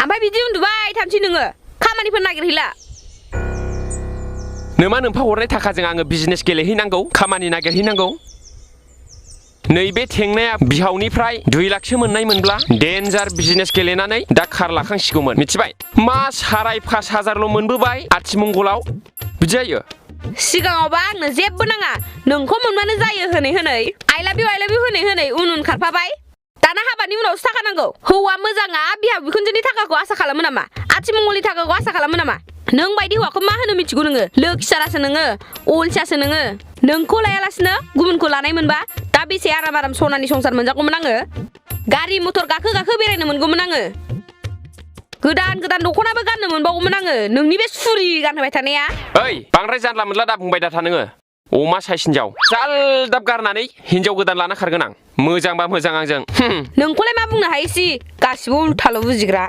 ओमफ्राय बिदि उन्दुबाय थानोसै नोङो खामानिफोर नागिरहैला नोमा नोंफा हरनाय थाखाजों आङो बिजनेस गेलेहैनांगौ खामानि नागिरहैनांगौ नैबे थेंनाया बिहावनिफ्राय 2 लाखसो मोननाय मोनब्ला डेन्जार बिजनेस गेलेनानै दा खार लाखांसिगौमोन मिथिबाय मा 5,500ल' मोनबोबाय आथिमंगलाव बिदि जायो सिगाङावबा आंनो जेबो नाङा नोंखौ मोनबानो जायो होनै आइ लाभ इउ होनै उन खारफाबाय दाना हाबानि उनावसो थाखा नांगौ हौवा मोजाङा बिहाव बिखुनजोनि थाखाखौ आसा खालामो नामा आथिमंगलनि थाखाखौ आसा खालामो नामा नों बायदि हौवाखौ मा होनो मिथिगौ नोङो लोखिसारासो नोङो अलसियासो नोङो नोंखौ लायालासिनो गुबुनखौ लानाय मोनबा दा बेसे आराम सनानि संसार मोनजागौमोन आङो गारि मटर गाखो बेरायनो मोनगौमोन आङो गोदान दख'नाबो गाननो मोनबावगौमोन आङो नोंनि बे सुरि गानहोबाय थानाया ओइ बांद्राय जानला मोनला दा बुंबाय दा था नोङो अमा साइस हिनजाव जालदाब गारनानै हिनजाव गोदान लाना खारगोन आं मोजांबा मोजां आंजों नोंखौलाय मा बुंनो हायोसि गासिबो उल्थाल' बुजिग्रा